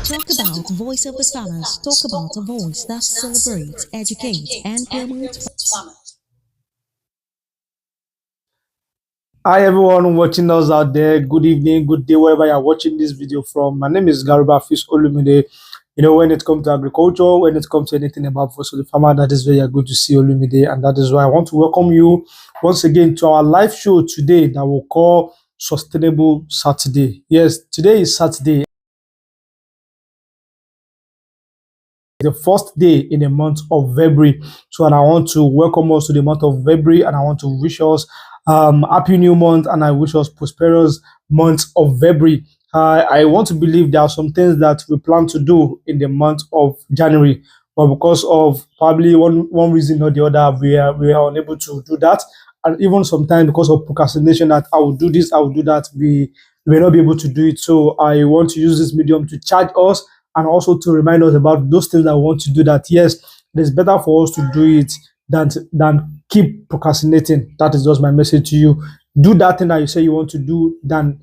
Talk about voiceover farmers. Talk about a voice that celebrates, educates, and promotes. Hi everyone watching us out there. Good evening, good day, wherever you're watching this video from. My name is Garuba Fish Olumide. You know, when it comes to agriculture, when it comes to anything about voice of the farmer, that is where you're going to see Olumide, and that is why I want to welcome you once again to our live show today that we'll call Sustainable Saturday. Yes, today is Saturday, the first day in the month of February. So, and I want to welcome us to the month of February, and I want to wish us happy new month, and I wish us prosperous month of February. I want to believe there are some things that we plan to do in the month of January, but because of probably one reason or the other, we are unable to do that, and even sometimes because of procrastination, that I will do this, I will do that, we may not be able to do it. So I want to use this medium to charge us and also to remind us about those things that we want to do, that yes, it is better for us to do it than keep procrastinating. That is just my message to you. Do that thing that you say you want to do than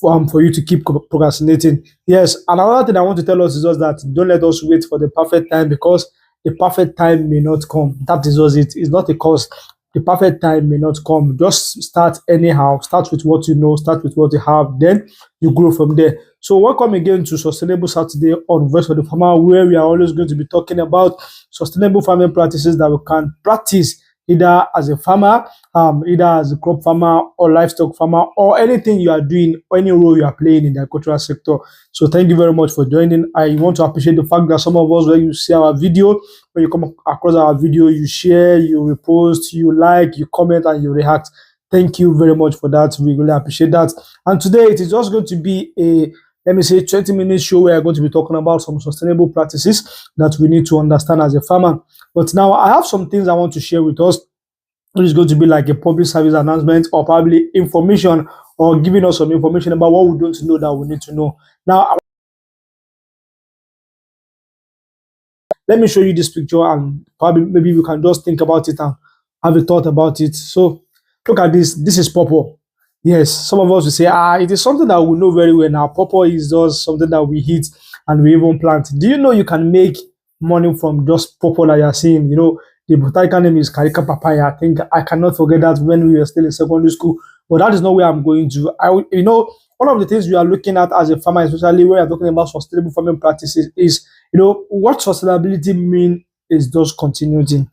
for you to keep procrastinating. Yes, another thing I want to tell us is just that don't let us wait for the perfect time, because the perfect time may not come. That is just it. It's not a cause. The perfect time may not come. Just start anyhow. Start with what you know. Start with what you have. Then you grow from there. So welcome again to Sustainable Saturday on Voice of the Farmer, where we are always going to be talking about sustainable farming practices that we can practice either as a farmer, either as a crop farmer or livestock farmer, or anything you are doing, or any role you are playing in the agricultural sector. So thank you very much for joining. I want to appreciate the fact that some of us, when you see our video, when you come across our video, you share, you repost, you like, you comment, and you react. Thank you very much for that. We really appreciate that. And today it is just going to be a 20-minute show where I'm going to be talking about some sustainable practices that we need to understand as a farmer. But now I have some things I want to share with us. It is going to be like a public service announcement, or probably information, or giving us some information about what we don't know that we need to know. Now, let me show you this picture, and probably maybe you can just think about it and have a thought about it. So look at this. This is pawpaw. Yes, some of us will say, it is something that we know very well now. Pawpaw is just something that we eat and we even plant. Do you know you can make money from just pawpaw that you are seeing? You know, the botanical name is Carica papaya. I think I cannot forget that when we were still in secondary school. But that is not where I'm going to. One of the things we are looking at as a farmer, especially when we are talking about sustainable farming practices, is, what sustainability mean is just continuity.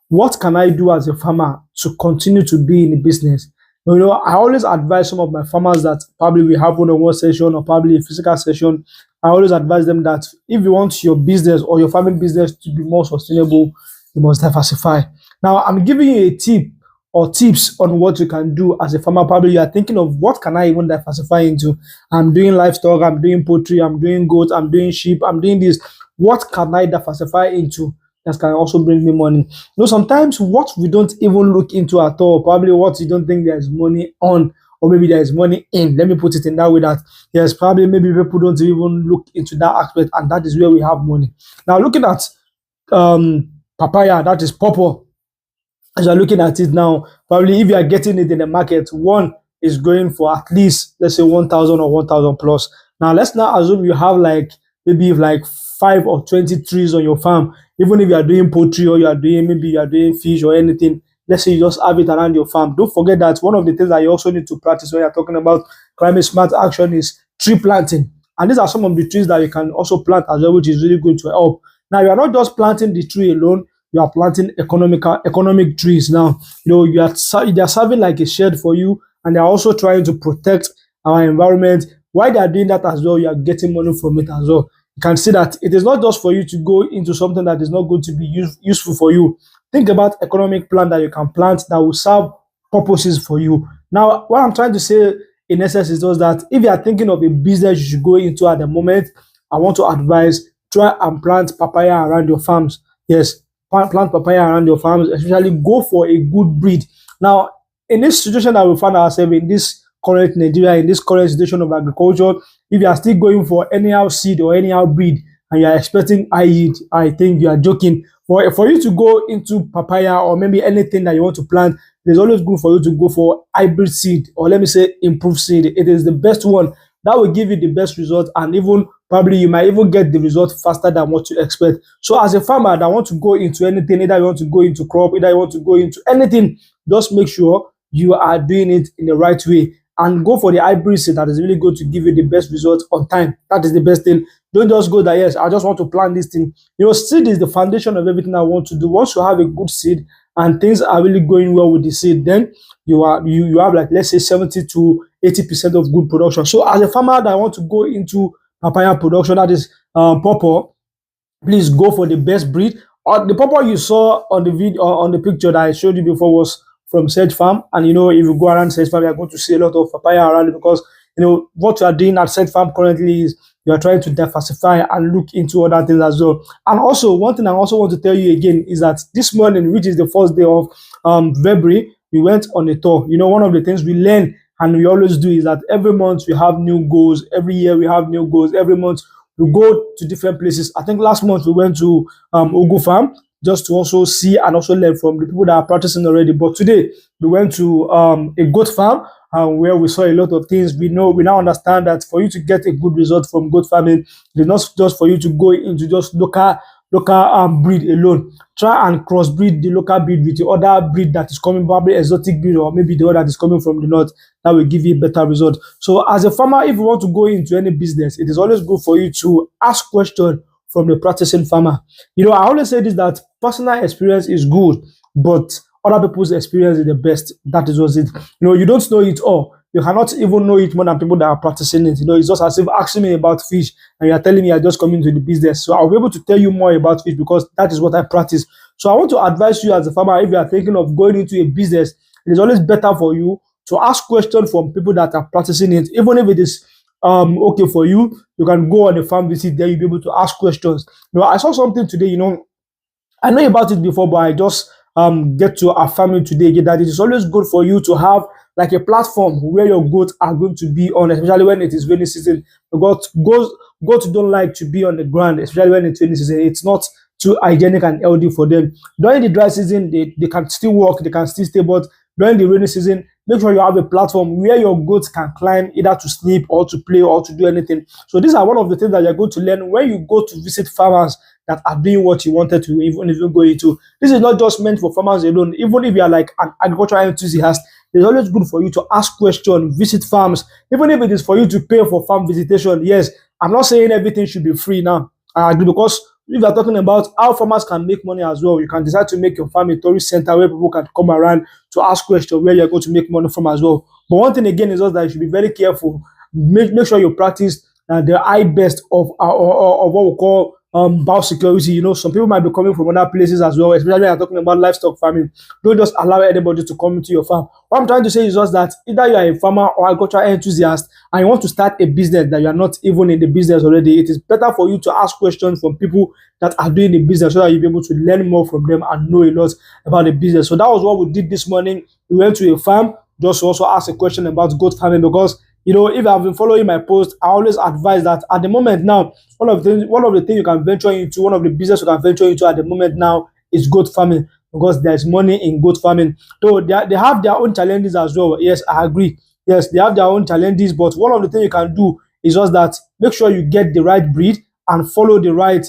What can I do as a farmer to continue to be in the business? I always advise some of my farmers that probably we have one-on-one session or probably a physical session. I always advise them that if you want your business or your farming business to be more sustainable, you must diversify. Now, I'm giving you a tip or tips on what you can do as a farmer. Probably you are thinking of, what can I even diversify into? I'm doing livestock, I'm doing poultry, I'm doing goats, I'm doing sheep, I'm doing this. What can I diversify into that can also bring me money? Sometimes what we don't even look into at all, probably what you don't think there's money on, or maybe there is money in. Let me put it in that way, that yes, probably maybe people don't even look into that aspect, and that is where we have money. Now, looking at papaya, that is pawpaw. As you're looking at it now, probably if you are getting it in the market, one is going for at least, let's say, 1,000 or 1,000 plus. Now, let's now assume you have maybe 5 or 20 trees on your farm. Even if you are doing poultry, or you are doing fish or anything, let's say you just have it around your farm. Don't forget that one of the things that you also need to practice when you're talking about climate smart action is tree planting. And these are some of the trees that you can also plant as well, which is really going to help. Now, you are not just planting the tree alone, you are planting economic trees. Now, they are serving like a shed for you, and they are also trying to protect our environment. While they are doing that as well, you are getting money from it as well. You can see that it is not just for you to go into something that is not going to be useful for you. Think about economic plant that you can plant that will serve purposes for you. Now, what I'm trying to say in essence is just that if you are thinking of a business you should go into at the moment, I want to advise, try and plant papaya around your farms. Yes, plant papaya around your farms, especially go for a good breed. Now, in this situation that we find ourselves in, this current Nigeria, in this current situation of agriculture, if you are still going for anyhow seed or anyhow breed and you are expecting high yield, I think you are joking. For you to go into papaya or maybe anything that you want to plant, it's always good for you to go for hybrid seed, or let me say improved seed. It is the best one that will give you the best result and even Probably you might even get the result faster than what you expect. So as a farmer that want to go into anything, either you want to go into crop, either you want to go into anything, just make sure you are doing it in the right way and go for the hybrid seed that is really going to give you the best results on time. That is the best thing. Don't just go that, yes, I just want to plant this thing. Seed is the foundation of everything I want to do. Once you have a good seed and things are really going well with the seed, then you have, like, let's say 70 to 80% of good production. So as a farmer that want to go into papaya production, that is pawpaw, please go for the best breed. The pawpaw you saw on the video, on the picture that I showed you before, was from Sedge Farm. And if you go around Sedge Farm, you're going to see a lot of papaya around it, because what you are doing at Sedge Farm currently is you are trying to diversify and look into other things as well. And also, one thing I also want to tell you again is that this morning, which is the first day of February, we went on a tour. One of the things we learn and we always do is that every month we have new goals. Every year we have new goals. Every month we go to different places. I think last month we went to Ugu Farm, just to also see and also learn from the people that are practicing already. But today we went to a goat farm, where we saw a lot of things. We now understand that for you to get a good result from goat farming, it's not just for you to go into just local breed alone. Try and crossbreed the local breed with the other breed that is coming, probably exotic breed, or maybe the one that is coming from the north. That will give you a better result. So as a farmer, if you want to go into any business, it is always good for you to ask questions from the practicing farmer. I always say this, that personal experience is good, but other people's experience is the best. That is what it. You don't know it all. You cannot even know it more than people that are practicing it. It's just as if asking me about fish and you are telling me you're just coming to the business. So I'll be able to tell you more about fish because that is what I practice. So I want to advise you as a farmer, if you are thinking of going into a business, it is always better for you to ask questions from people that are practicing it. Even if it is okay for you, you can go on a farm visit there, you'll be able to ask questions. I saw something today, I know about it before, but I just get to affirm it today again, that it is always good for you to have like a platform where your goats are going to be on, especially when it is rainy season. Goats don't like to be on the ground, especially when it's rainy season. It's not too hygienic and healthy for them. During the dry season, they can still walk, they can still stay, but during the rainy season, make sure you have a platform where your goats can climb, either to sleep or to play or to do anything. So these are one of the things that you're going to learn when you go to visit farmers that are doing what you wanted to, even if you go into. This is not just meant for farmers alone. Even if you are like an agricultural enthusiast, it's always good for you to ask questions, visit farms, even if it is for you to pay for farm visitation. Yes, I'm not saying everything should be free now. I agree, because if you are talking about how farmers can make money as well, you can decide to make your farm a tourist center where people can come around to ask questions where you're going to make money from as well. But one thing again is just that you should be very careful. Make sure you practice the high best of what we call biosecurity. Some people might be coming from other places as well, especially when you're talking about livestock farming. Don't just allow anybody to come into your farm. What I'm trying to say is just that either you are a farmer or agricultural enthusiast and you want to start a business that you are not even in the business already, it is better for you to ask questions from people that are doing the business so that you'll be able to learn more from them and know a lot about the business. So that was what we did this morning. We went to a farm just to also ask a question about goat farming, because if you have been following my post, I always advise that at the moment now, one of the things you can venture into, one of the business you can venture into at the moment now is goat farming, because there's money in goat farming. So they have their own challenges as well. Yes, I agree. Yes, they have their own challenges, but one of the things you can do is just that make sure you get the right breed and follow the right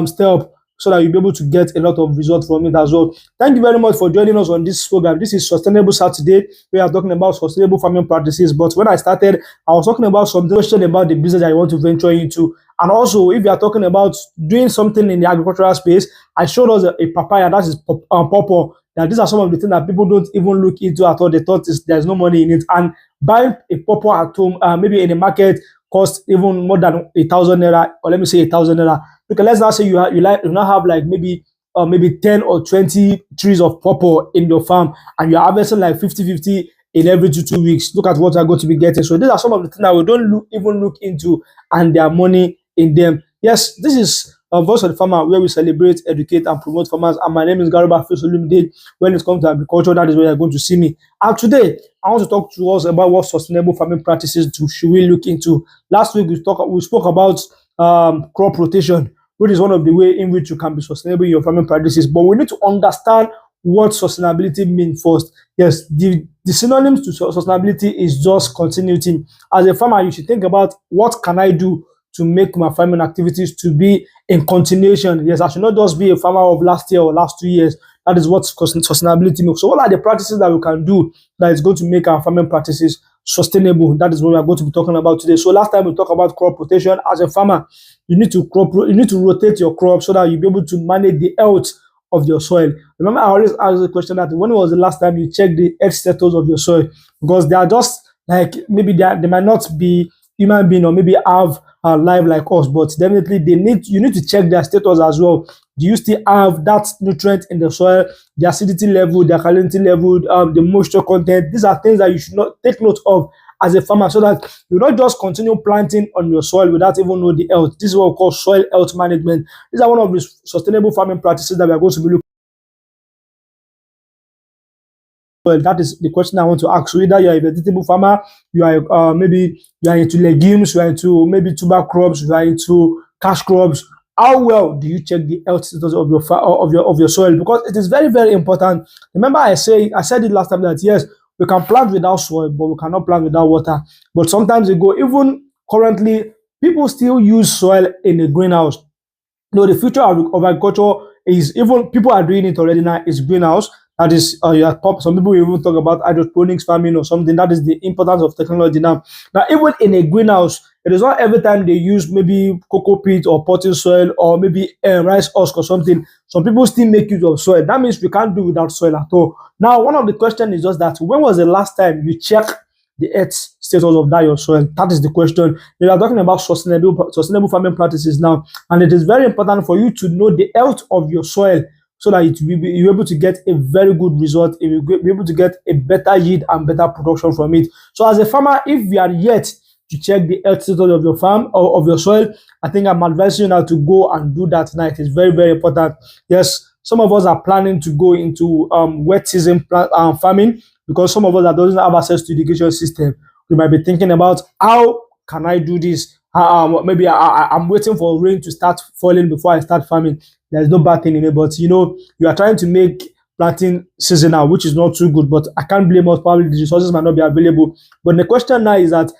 step, so that you'll be able to get a lot of results from it as well. Thank you very much for joining us on this program. This is Sustainable Saturday. We are talking about sustainable farming practices. But when I started, I was talking about some question about the business that you want to venture into. And also, if you are talking about doing something in the agricultural space, I showed us a papaya, that is pawpaw. That these are some of the things that people don't even look into at all. They thought there's no money in it. And buying a pawpaw at home, maybe in the market, cost even more than 1,000 naira, or let me say 1,000 naira. Okay, let's now say you now have like maybe 10 or 20 trees of pawpaw in your farm, and you're harvesting like 50-50 in every 2 weeks. Look at what you're going to be getting. So these are some of the things that we don't even look into, and there are money in them. Yes, this is Voice of the Farmer, where we celebrate, educate, and promote farmers. And my name is Garuba Fisolumide. When it comes to agriculture, that is where you're going to see me. And today, I want to talk to us about what sustainable farming practices should we look into. Last week, we spoke about crop rotation, which is one of the ways in which you can be sustainable in your farming practices. But we need to understand what sustainability means first. Yes, the synonyms to sustainability is just continuity. As a farmer, you should think about what can I do to make my farming activities to be in continuation. Yes, I should not just be a farmer of last year or last 2 years. That is what sustainability means. So what are the practices that we can do that is going to make our farming practices sustainable? That is what we are going to be talking about today. So last time we talked about crop rotation. As a farmer, you need to rotate your crop so that you'll be able to manage the health of your soil. Remember, I always ask the question that when was the last time you checked the health status of your soil? Because they are just like maybe they might not be human being or maybe have a life like us, but definitely you need to check their status as well. Do you still have that nutrient in the soil, the acidity level, the alkalinity level, the moisture content? These are things that you should not take note of as a farmer so that you not just continue planting on your soil without even know the health. This is what we call soil health management. These are one of the sustainable farming practices that we are going to be looking. Well, that is the question I want to ask. So either you are a vegetable farmer, you are maybe you are into legumes, you are into maybe tuber crops, you are into cash crops. How well do you check the health status of your of your soil? Because it is very very important. Remember, I said it last time that yes, we can plant without soil, but we cannot plant without water. But sometimes ago, even currently, people still use soil in a greenhouse. No, the future of agriculture is even people are doing it already now. Is greenhouse. That is, some people will even talk about hydroponics farming or something. That is the importance of technology now. Now, even in a greenhouse, it is not every time they use maybe cocoa peat or potting soil or maybe rice husk or something. Some people still make use of soil. That means we can't do without soil at all. Now, one of the questions is just that when was the last time you checked the earth status of that your soil? That is the question. We are talking about sustainable farming practices now, and it is very important for you to know the health of your soil so that you're able to get a very good result, you'll be able to get a better yield and better production from it. So as a farmer, if you are yet to check the health status of your farm or of your soil, I think I'm advising you now to go and do that now. It is very, very important. Yes, some of us are planning to go into wet season farming because some of us that doesn't have access to irrigation system. We might be thinking about how can I do this? Maybe I'm waiting for rain to start falling before I start farming. There's no bad thing in it, but you are trying to make planting seasonal, which is not too good. But I can't blame us. Probably the resources might not be available. But the question now is that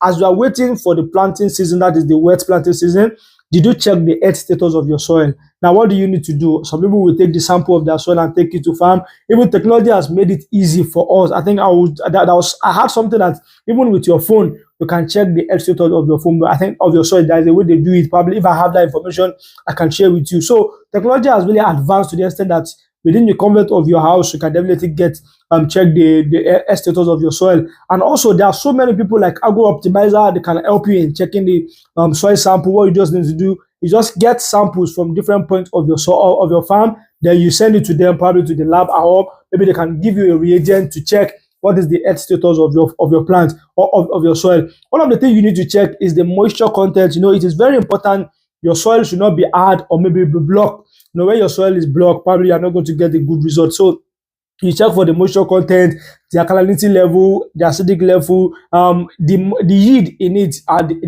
as you are waiting for the planting season, that is the wet planting season, did you check the health status of your soil? Now, what do you need to do? Some people will take the sample of their soil and take it to farm. Even technology has made it easy for us. I think I had something that even with your phone, you can check the health status of your phone. But I think of your soil, there is a way they do it. Probably if I have that information, I can share with you. So technology has really advanced to the extent that within the comfort of your house, you can definitely check the health status of your soil. And also, there are so many people like Agro Optimizer. They can help you in checking the soil sample. What you just need to do is just get samples from different points of your soil of your farm. Then you send it to them, probably to the lab, or maybe they can give you a reagent to check what is the health status of your plant or of your soil. One of the things you need to check is the moisture content. It is very important. Your soil should not be hard or maybe be blocked. When your soil is blocked, probably you're not going to get a good result. So you check for the moisture content, the alkalinity level, the acidic level, the yield in it.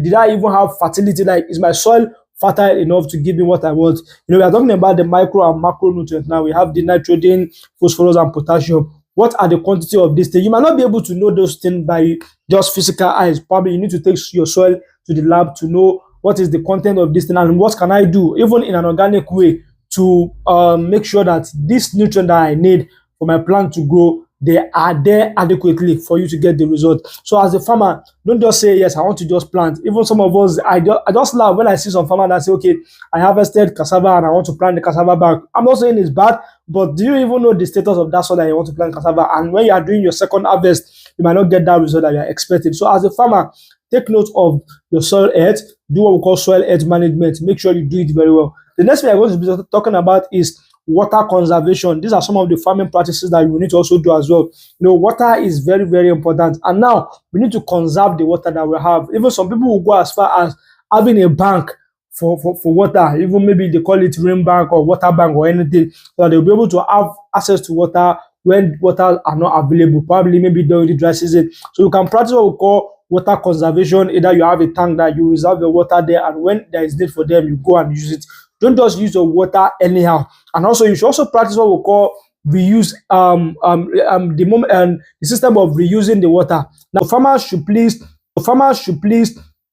Did I even have fertility? Like, is my soil fertile enough to give me what I want? We are talking about the micro and macro nutrients now. We have the nitrogen, phosphorus, and potassium. What are the quantity of this thing? You might not be able to know those things by just physical eyes. Probably you need to take your soil to the lab to know what is the content of this thing and what can I do, even in an organic way, to make sure that this nutrient that I need for my plant to grow, they are there adequately for you to get the result. So as a farmer, don't just say, yes, I want to just plant. Even some of us, I just laugh when I see some farmer that say, okay, I harvested cassava and I want to plant the cassava back. I'm not saying it's bad, but do you even know the status of that soil that you want to plant cassava? And when you are doing your second harvest, you might not get that result that you are expecting. So as a farmer, take note of your soil health, do what we call soil health management. Make sure you do it very well. The next thing I'm going to be talking about is water conservation. These are some of the farming practices that you need to also do as well. Water is very, very important. And now we need to conserve the water that we have. Even some people will go as far as having a bank for water. Even maybe they call it rain bank or water bank or anything, so that they'll be able to have access to water when water are not available, probably maybe during the dry season. So you can practice what we call water conservation. Either you have a tank that you reserve your water there, and when there is need for them, you go and use it. Don't just use your water anyhow. And also, you should also practice what we call reuse, the system of reusing the water. Now, farmers should please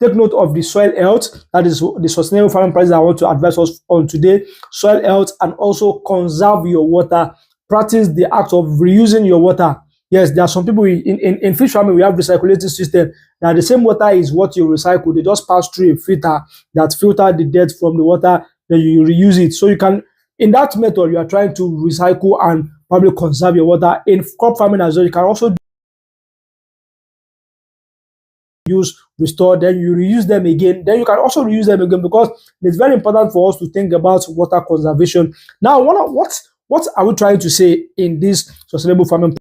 take note of the soil health. That is the sustainable farming practice I want to advise us on today. Soil health, and also conserve your water. Practice the act of reusing your water. Yes, there are some people in fish farming, we have recirculating system. Now the same water is what you recycle. They just pass through a filter that filter the dirt from the water, then you reuse it. So you can, in that method, you are trying to recycle and probably conserve your water. In crop farming as well, you can also use, restore, then you reuse them again. Then you can also reuse them again, because it's very important for us to think about water conservation. Now, what are we trying to say in this sustainable farming?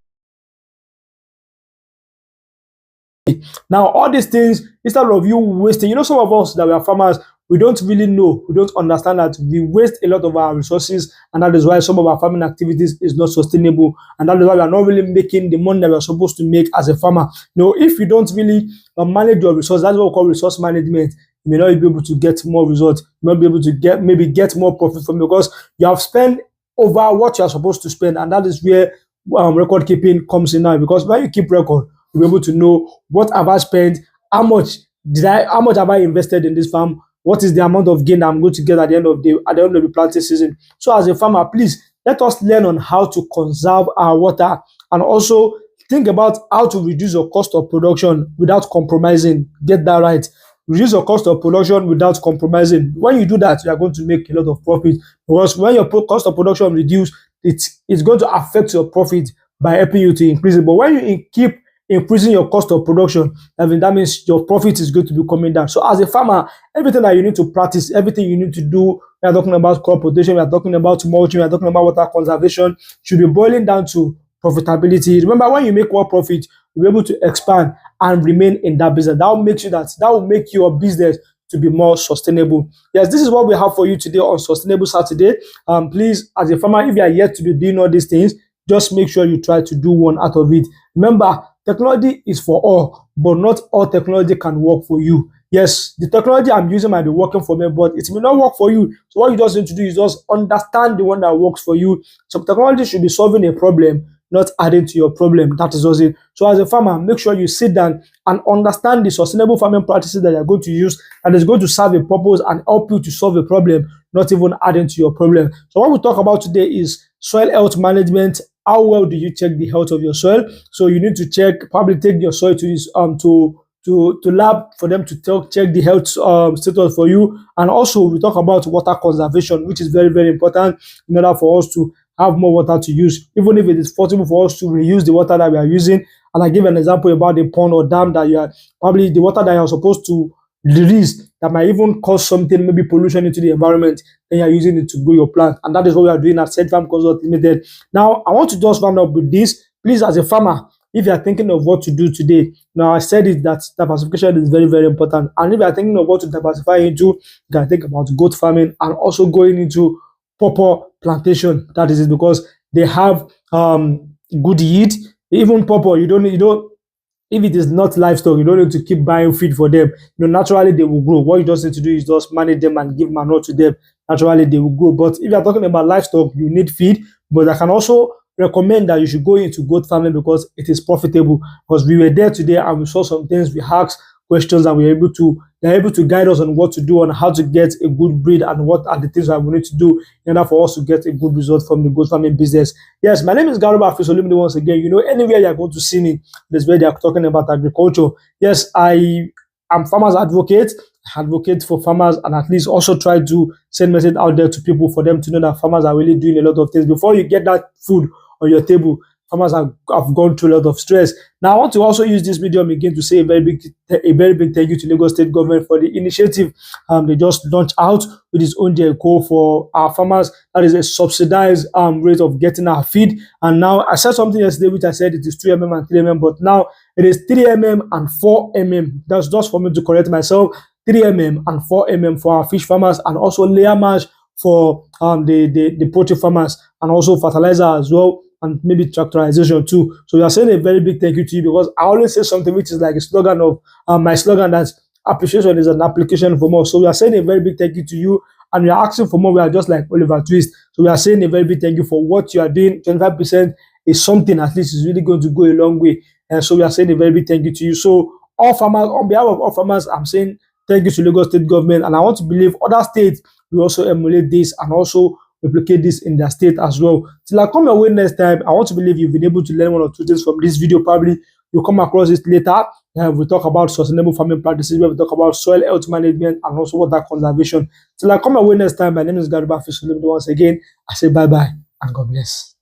Now, all these things, instead of you wasting, some of us that we are farmers, we don't really know, we don't understand that we waste a lot of our resources, and that is why some of our farming activities is not sustainable, and that is why we are not really making the money that we are supposed to make as a farmer. If you don't really manage your resources, that's what we call resource management. You may not be able to get more results, you may not be able to get more profit from it, because you have spent over what you are supposed to spend, and that is where record keeping comes in now. Because when you keep record, you'll be able to know what have I spent, how much have I invested in this farm, what is the amount of gain I'm going to get at the end of the planting season. So as a farmer, please let us learn on how to conserve our water, and also think about how to reduce your cost of production without compromising. Get that right. Reduce your cost of production without compromising. When you do that, you are going to make a lot of profit, because when your cost of production reduce, it's going to affect your profit by helping you to increase it. But when you keep increasing your cost of production, I mean, that means your profit is going to be coming down. So as a farmer, everything that you need to practice, everything you need to do, we are talking about crop rotation, we are talking about mulching, we are talking about water conservation, should be boiling down to profitability. Remember, when you make more profit, you'll be able to expand and remain in that business. That will make your business to be more sustainable. Yes, this is what we have for you today on Sustainable Saturday. Please, as a farmer, if you are yet to be doing all these things, just make sure you try to do one out of it. Remember, technology is for all, but not all technology can work for you. Yes, the technology I'm using might be working for me, but it may not work for you. So what you just need to do is just understand the one that works for you. So technology should be solving a problem, not adding to your problem. That is just it. So as a farmer, make sure you sit down and understand the sustainable farming practices that you're going to use, and it's going to serve a purpose and help you to solve a problem, not even adding to your problem. So what we talk about today is soil health management. How well do you check the health of your soil? So you need to probably take your soil to this to lab for them to check the health status for you. And also we talk about water conservation, which is very, very important in order for us to have more water to use, even if it is possible for us to reuse the water that we are using. And I give an example about the pond or dam that you are probably the water that you are supposed to release that might even cause something, maybe pollution into the environment, then you're using it to grow your plant. And that is what we are doing at Said Farm Consult Limited. Now, I want to just round up with this. Please, as a farmer, if you are thinking of what to do today, now I said it that diversification is very, very important. And if you are thinking of what to diversify into, you can think about goat farming and also going into pawpaw plantation. That is it, because they have good yield. Even pawpaw, you don't if it is not livestock, you don't need to keep buying feed for them. Naturally they will grow. What you just need to do is just manage them and give manure to them. Naturally they will grow. But if you are talking about livestock, you need feed. But I can also recommend that you should go into goat farming, because it is profitable. Because we were there today and we saw some things, we asked questions, and they're able to guide us on what to do, on how to get a good breed, and what are the things that we need to do in order for us to get a good result from the goat farming business. Yes, my name is Garuba Fisolumide once again. Anywhere you're going to see me, that's where they are talking about agriculture. Yes, I am farmers advocate for farmers, and at least also try to send message out there to people for them to know that farmers are really doing a lot of things. Before you get that food on your table, farmers have gone through a lot of stress. Now, I want to also use this medium again to say a very big thank you to Lagos State government for the initiative they just launched out with its own vehicle for our farmers. That is a subsidized rate of getting our feed. And now, I said something yesterday which I said it is 3 mm and 3 mm, but now it is 3 mm and 4 mm. That's just for me to correct myself. 3 mm and 4 mm for our fish farmers, and also layer mash for the poultry farmers, and also fertilizer as well, and maybe tractorization too. So we are saying a very big thank you to you, because I always say something which is like a slogan of my slogan, that's appreciation is an application for more. So we are saying a very big thank you to you, and we are asking for more. We are just like Oliver Twist. So we are saying a very big thank you for what you are doing. 25% is something, at least is really going to go a long way. And so we are saying a very big thank you to you. So all farmers, on behalf of all farmers, I'm saying Thank you to Lagos State government, and I want to believe other states will also emulate this and also replicate this in their state as well. Till I come your way next time, I want to believe you've been able to learn one or two things from this video. Probably you'll come across it later. We talk about sustainable farming practices, where we talk about soil health management and also water conservation. Till I come your way next time, my name is Gariba Fish. Once again, I say bye bye and God bless.